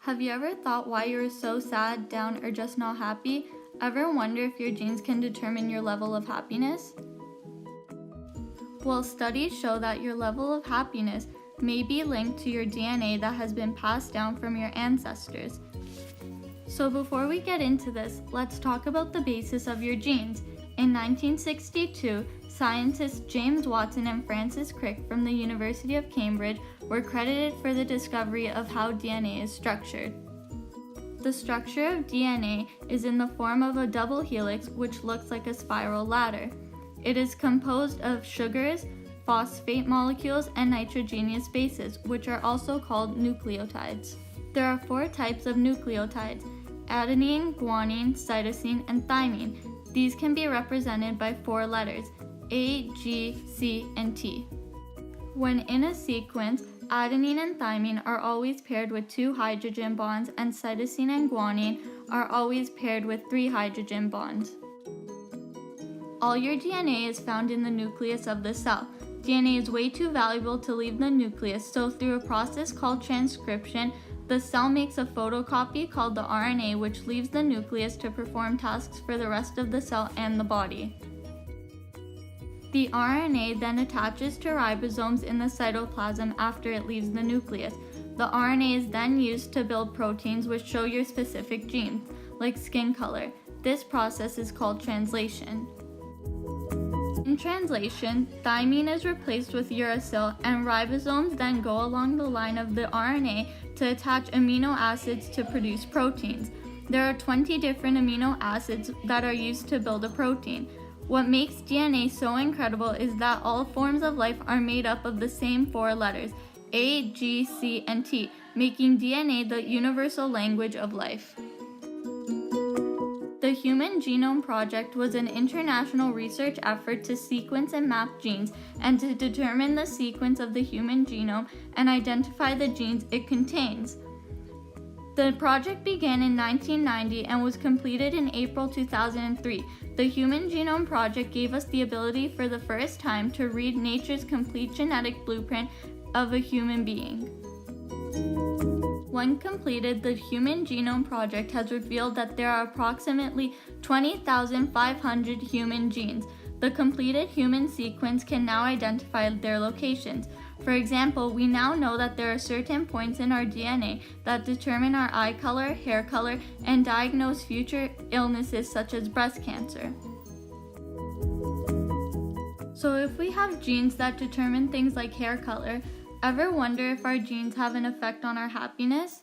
Have you ever thought why you are so sad, down, or just not happy? Ever wonder if your genes can determine your level of happiness? Well, studies show that your level of happiness may be linked to your DNA that has been passed down from your ancestors. So before we get into this, let's talk about the basis of your genes. In 1962, scientists James Watson and Francis Crick from the University of Cambridge were credited for the discovery of how DNA is structured. The structure of DNA is in the form of a double helix which looks like a spiral ladder. It is composed of sugars, phosphate molecules, and nitrogenous bases, which are also called nucleotides. There are 4 types of nucleotides: adenine, guanine, cytosine, and thymine. These can be represented by 4 letters: A, G, C, and T. When in a sequence, adenine and thymine are always paired with 2 hydrogen bonds, and cytosine and guanine are always paired with 3 hydrogen bonds. All your DNA is found in the nucleus of the cell. DNA is way too valuable to leave the nucleus, so through a process called transcription, the cell makes a photocopy called the RNA, which leaves the nucleus to perform tasks for the rest of the cell and the body. The RNA then attaches to ribosomes in the cytoplasm after it leaves the nucleus. The RNA is then used to build proteins which show your specific genes, like skin color. This process is called translation. In translation, thymine is replaced with uracil, and ribosomes then go along the line of the RNA to attach amino acids to produce proteins. There are 20 different amino acids that are used to build a protein. What makes DNA so incredible is that all forms of life are made up of the same 4 letters: A, G, C, and T, making DNA the universal language of life. The Human Genome Project was an international research effort to sequence and map genes and to determine the sequence of the human genome and identify the genes it contains. The project began in 1990 and was completed in April 2003. The Human Genome Project gave us the ability for the first time to read nature's complete genetic blueprint of a human being. When completed, the Human Genome Project has revealed that there are approximately 20,500 human genes. The completed human sequence can now identify their locations. For example, we now know that there are certain points in our DNA that determine our eye color, hair color, and diagnose future illnesses such as breast cancer. So if we have genes that determine things like hair color, ever wonder if our genes have an effect on our happiness?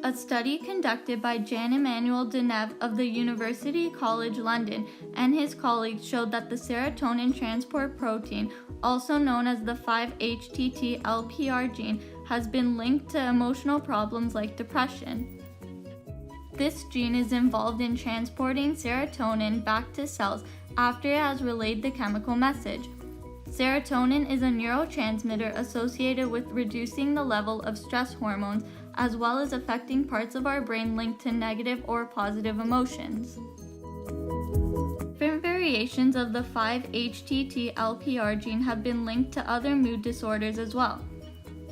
A study conducted by Jan-Emmanuel Deneuve of the University College London and his colleagues showed that the serotonin transport protein, also known as the 5-HTT-LPR gene, has been linked to emotional problems like depression. This gene is involved in transporting serotonin back to cells after it has relayed the chemical message. Serotonin is a neurotransmitter associated with reducing the level of stress hormones, as well as affecting parts of our brain linked to negative or positive emotions. Different variations of the 5-HTT-LPR gene have been linked to other mood disorders as well.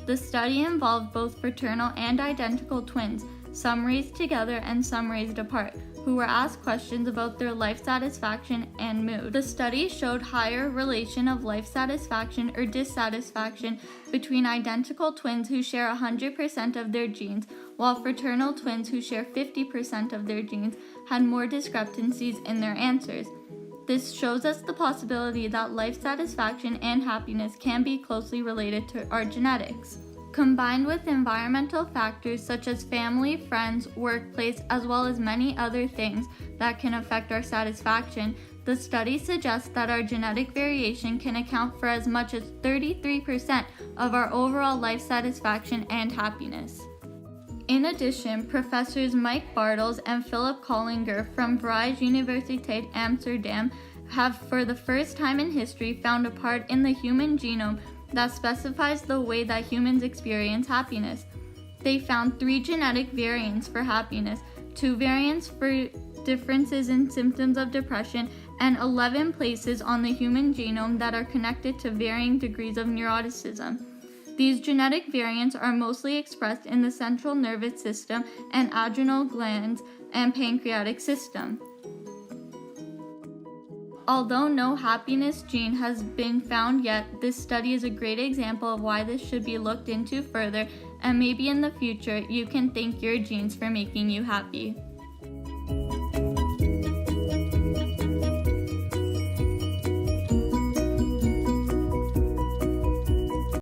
The study involved both fraternal and identical twins, some raised together and some raised apart, who were asked questions about their life satisfaction and mood. The study showed higher relation of life satisfaction or dissatisfaction between identical twins who share 100% of their genes, while fraternal twins who share 50% of their genes had more discrepancies in their answers. This shows us the possibility that life satisfaction and happiness can be closely related to our genetics. Combined with environmental factors such as family, friends, workplace, as well as many other things that can affect our satisfaction, the study suggests that our genetic variation can account for as much as 33% of our overall life satisfaction and happiness. In addition, Professors Mike Bartels and Philip Collinger from Vrije Universiteit Amsterdam have for the first time in history found a part in the human genome that specifies the way that humans experience happiness. They found 3 genetic variants for happiness, 2 variants for differences in symptoms of depression, and 11 places on the human genome that are connected to varying degrees of neuroticism. These genetic variants are mostly expressed in the central nervous system and adrenal glands and pancreatic system. Although no happiness gene has been found yet, this study is a great example of why this should be looked into further, and maybe in the future you can thank your genes for making you happy.